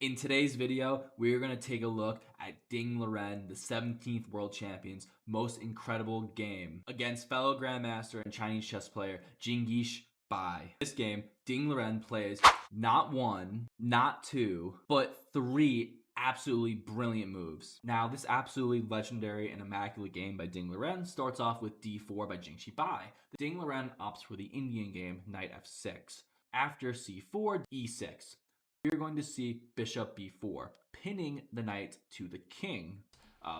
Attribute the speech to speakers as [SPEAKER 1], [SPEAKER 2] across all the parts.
[SPEAKER 1] In today's video, we're going to take a look at Ding Liren, the 17th World Champion's most incredible game against fellow Grandmaster and Chinese chess player Jinshi. This game, Ding Liren plays not one, not two, but three absolutely brilliant moves. Now, this absolutely legendary and immaculate game by Ding Liren starts off with d4 by Jinshi. Ding Liren opts for the Indian game, knight f6. After c4, e6. We're going to see bishop b4, pinning the knight to the king.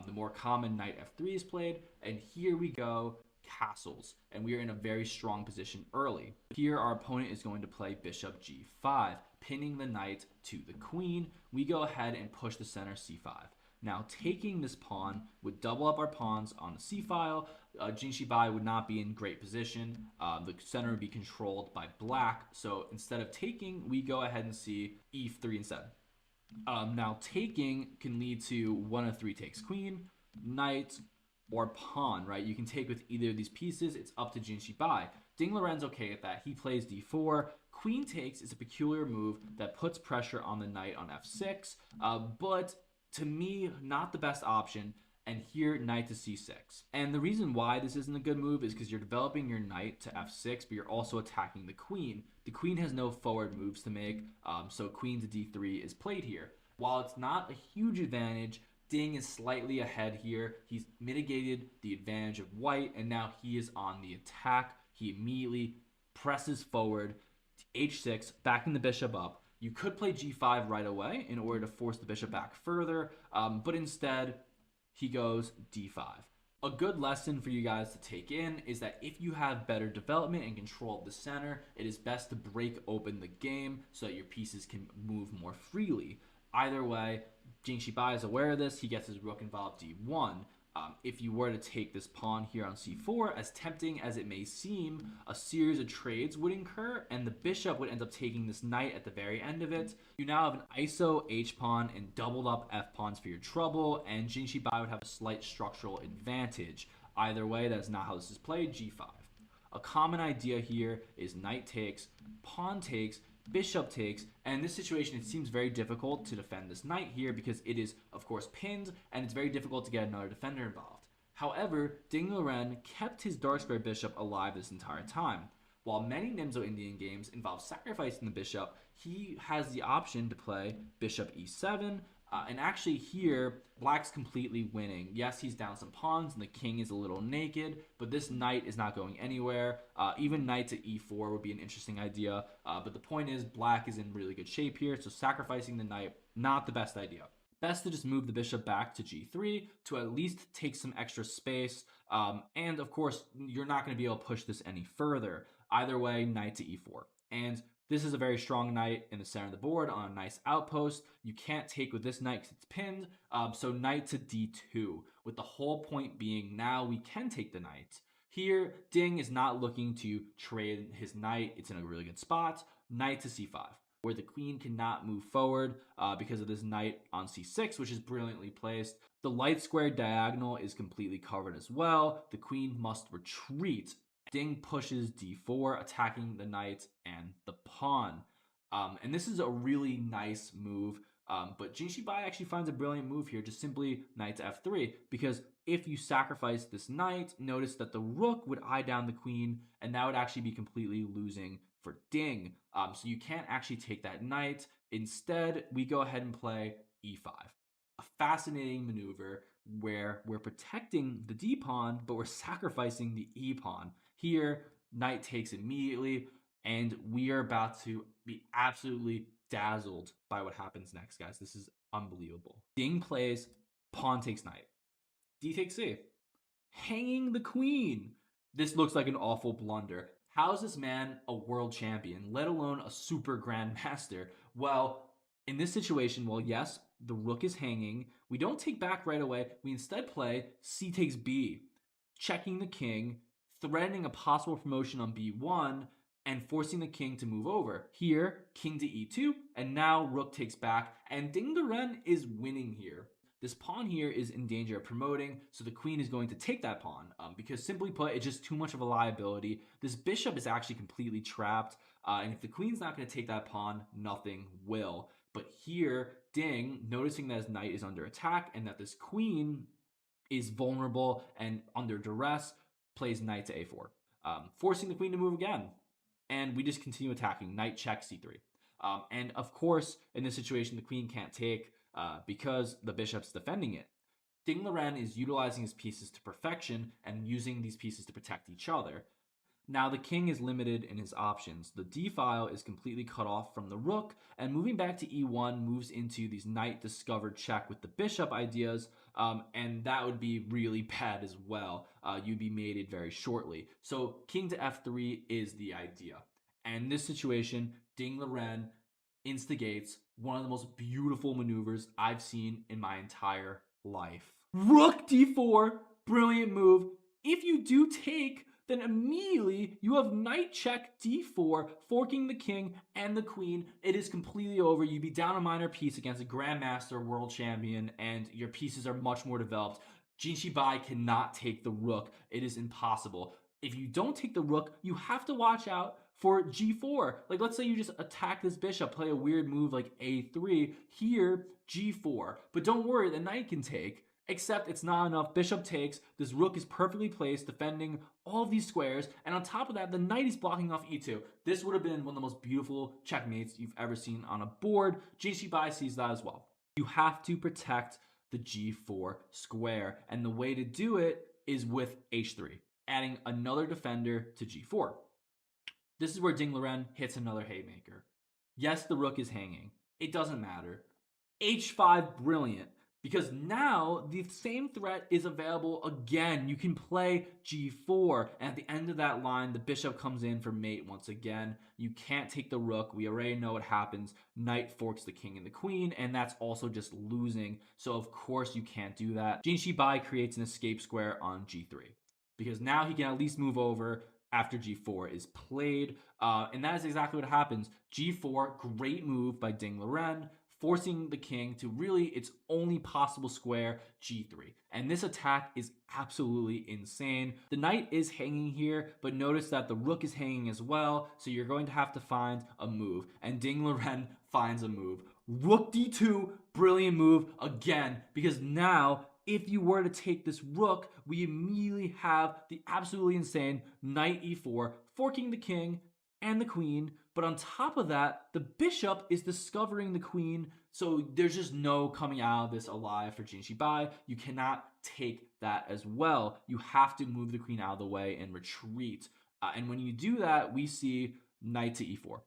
[SPEAKER 1] The more common knight f3 is played, and here we go, castles, and we are in a very strong position early. Here our opponent is going to play bishop g5, pinning the knight to the queen. We go ahead and push the center c5. Now, taking this pawn would double up our pawns on the c-file. Jinshi would not be in great position. The center would be controlled by black. So instead of taking, we go ahead and see e3 instead. Now, taking can lead to one of three takes: queen, knight, or pawn, right? You can take with either of these pieces. It's up to Jinshi. Ding Liren's okay at that. He plays d4. Queen takes is a peculiar move that puts pressure on the knight on f6, but to me, not the best option. And here, knight to c6. And the reason why this isn't a good move is because you're developing your knight to f6, but you're also attacking the queen. The queen has no forward moves to make, so queen to d3 is played here. While it's not a huge advantage, Ding is slightly ahead here. He's mitigated the advantage of white, and now he is on the attack. He immediately presses forward to h6, backing the bishop up. You could play g5 right away in order to force the bishop back further, but instead, he goes d5. A good lesson for you guys to take in is that if you have better development and control of the center, it is best to break open the game so that your pieces can move more freely. Either way, Jinshi is aware of this. He gets his rook involved d1. If you were to take this pawn here on c4, as tempting as it may seem, a series of trades would incur, and the bishop would end up taking this knight at the very end of it. You now have an ISO h-pawn and doubled up f-pawns for your trouble, and Jinshi would have a slight structural advantage. Either way, that's not how this is played. g5. A common idea here is knight takes, pawn takes, bishop takes, and in this situation it seems very difficult to defend this knight here because it is of course pinned and it's very difficult to get another defender involved. However, Ding Liren kept his dark square bishop alive this entire time. While many Nimzo Indian games involve sacrificing the bishop, he has the option to play bishop e7, and actually here, black's completely winning. Yes, he's down some pawns and the king is a little naked, but this knight is not going anywhere. Even knight to e4 would be an interesting idea, but the point is black is in really good shape here, so sacrificing the knight, not the best idea. Best to just move the bishop back to g3 to at least take some extra space, and of course, you're not going to be able to push this any further. Either way, knight to e4. And this is a very strong knight in the center of the board on a nice outpost. You can't take with this knight because it's pinned. So knight to d2, with the whole point being now we can take the knight. Here, Ding is not looking to trade his knight. It's in a really good spot. Knight to c5, where the queen cannot move forward because of this knight on c6, which is brilliantly placed. The light square diagonal is completely covered as well. The queen must retreat. Ding pushes d4, attacking the knight and the pawn. And this is a really nice move, but Jinshi actually finds a brilliant move here, just simply knight to f3, because if you sacrifice this knight, notice that the rook would eye down the queen, and that would actually be completely losing for Ding. So you can't actually take that knight. Instead, we go ahead and play e5. A fascinating maneuver where we're protecting the d-pawn, but we're sacrificing the e-pawn. Here, knight takes immediately, and we are about to be absolutely dazzled by what happens next, guys. This is unbelievable. Ding plays pawn takes knight. D takes c. Hanging the queen. This looks like an awful blunder. How is this man a world champion, let alone a super grandmaster? Well, in this situation, well, yes, the rook is hanging. We don't take back right away. We instead play c takes b, checking the king, threatening a possible promotion on b1, and forcing the king to move over. Here, king to e2, and now rook takes back, and Ding Liren is winning here. This pawn here is in danger of promoting, so the queen is going to take that pawn, because simply put, it's just too much of a liability. This bishop is actually completely trapped, and if the queen's not going to take that pawn, nothing will. But here, Ding, noticing that his knight is under attack and that this queen is vulnerable and under duress, plays knight to a4, forcing the queen to move again. And we just continue attacking. Knight check c3. And of course, in this situation, the queen can't take because the bishop's defending it. Ding Liren is utilizing his pieces to perfection and using these pieces to protect each other. Now the king is limited in his options. The d file is completely cut off from the rook, and moving back to e1 moves into these knight discovered check with the bishop ideas, and that would be really bad as well. You'd be mated very shortly. So king to f3 is the idea. And in this situation, Ding Liren instigates one of the most beautiful maneuvers I've seen in my entire life. Rook d4, brilliant move. If you do take, then immediately you have knight check d4, forking the king and the queen. It is completely over. You'd be down a minor piece against a grandmaster world champion, and your pieces are much more developed. Jinshi Bai cannot take the rook. It is impossible. If you don't take the rook, you have to watch out for g4. Like, let's say you just attack this bishop, play a weird move like a3. Here, g4. But don't worry, the knight can take. Except it's not enough. Bishop takes. This rook is perfectly placed, defending all of these squares. And on top of that, the knight is blocking off e2. This would have been one of the most beautiful checkmates you've ever seen on a board. Jinshi Bai sees that as well. You have to protect the g4 square. And the way to do it is with h3, adding another defender to g4. This is where Ding Liren hits another haymaker. Yes, the rook is hanging. It doesn't matter. h5, brilliant. Because now the same threat is available again. You can play g4, and at the end of that line, the bishop comes in for mate once again. You can't take the rook. We already know what happens. Knight forks the king and the queen, and that's also just losing. So of course you can't do that. Jinshi Bai creates an escape square on g3, because now he can at least move over after g4 is played. And that is exactly what happens. g4, great move by Ding Liren, forcing the king to really its only possible square, g3. And this attack is absolutely insane. The knight is hanging here, but notice that the rook is hanging as well, so you're going to have to find a move. And Ding Liren finds a move. Rook d2, brilliant move again, because now if you were to take this rook, we immediately have the absolutely insane knight e4, forking the king and the queen. But on top of that, the bishop is discovering the queen, so there's just no coming out of this alive for Jinshi Bai. You cannot take that as well. You have to move the queen out of the way and retreat. And when you do that, we see knight to e4.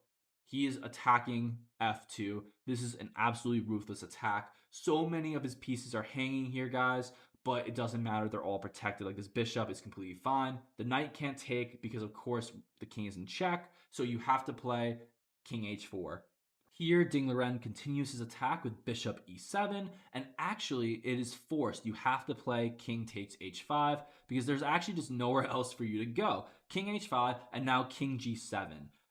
[SPEAKER 1] He is attacking f2. This is an absolutely ruthless attack. So many of his pieces are hanging here, guys, but it doesn't matter. They're all protected. Like, this bishop is completely fine. The knight can't take because, of course, the king is in check, so you have to play king h4. Here, Ding Liren continues his attack with bishop e7, and actually, it is forced. You have to play king takes h5 because there's actually just nowhere else for you to go. King h5, and now king g7.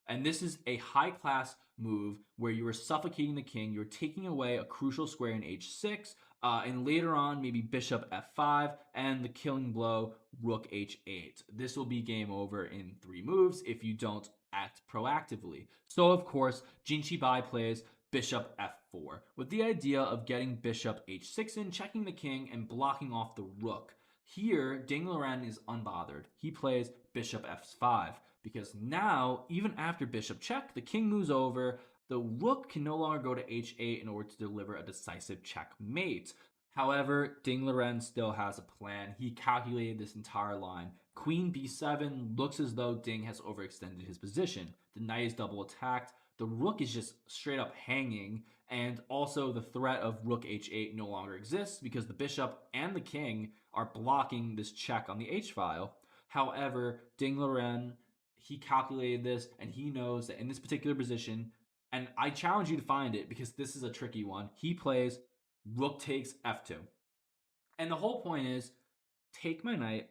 [SPEAKER 1] And this is a high-class move where you are suffocating the king. You're taking away a crucial square in h6, and later on, maybe bishop f5, and the killing blow, rook h8. This will be game over in 3 moves if you don't act proactively. So, of course, Jinshi Bai plays bishop f4, with the idea of getting bishop h6 in, checking the king, and blocking off the rook. Here, Ding Liren is unbothered. He plays bishop f5, because now, even after bishop check, the king moves over. The rook can no longer go to h8 in order to deliver a decisive checkmate. However, Ding Liren still has a plan. He calculated this entire line. Queen b7 looks as though Ding has overextended his position. The knight is double attacked. The rook is just straight up hanging. And also the threat of rook h8 no longer exists because the bishop and the king are blocking this check on the h-file. However, Ding Liren, he calculated this and he knows that in this particular position, and I challenge you to find it because this is a tricky one, he plays rook takes f2. And the whole point is, take my knight,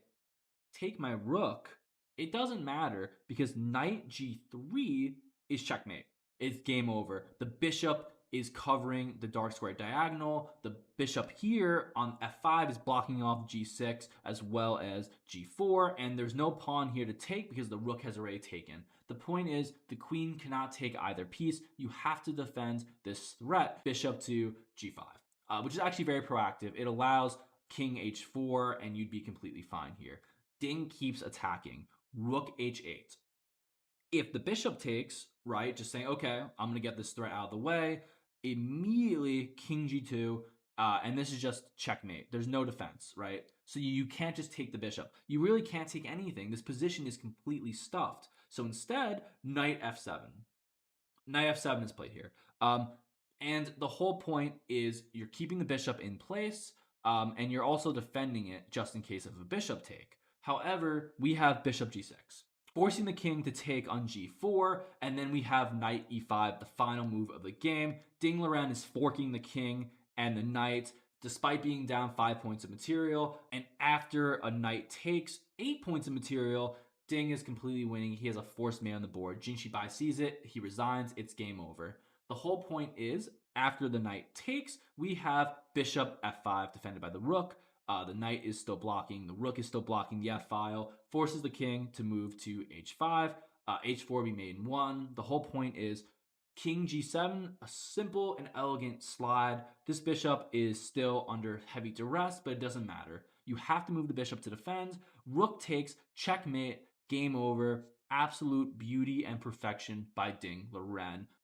[SPEAKER 1] take my rook. It doesn't matter because knight g3 is checkmate. It's game over. The bishop is covering the dark square diagonal. The bishop here on f5 is blocking off g6 as well as g4, and there's no pawn here to take because the rook has already taken. The point is the queen cannot take either piece. You have to defend this threat, bishop to g5, which is actually very proactive. It allows king h4, and you'd be completely fine here. Ding keeps attacking. Rook h8. If the bishop takes, right, just saying, okay, I'm going to get this threat out of the way, immediately king g2, and this is just checkmate. There's no defense, right? So you can't just take the bishop. You really can't take anything. This position is completely stuffed. So instead, knight f7. Knight f7 is played here. And the whole point is you're keeping the bishop in place, and you're also defending it just in case of a bishop take. However, we have bishop g6, forcing the king to take on g4, and then we have knight e5, the final move of the game. Ding Liren is forking the king and the knight, despite being down 5 points of material, and after a knight takes 8 points of material, Ding is completely winning. He has a forced man on the board. Jinshi Bai sees it. He resigns. It's game over. The whole point is, after the knight takes, we have bishop f5 defended by the rook. The knight is still blocking. The rook is still blocking the f-file. Forces the king to move to h5. H4 be made in 1. The whole point is king g7, a simple and elegant slide. This bishop is still under heavy duress, but it doesn't matter. You have to move the bishop to defend. Rook takes, checkmate, game over. Absolute beauty and perfection by Ding Liren.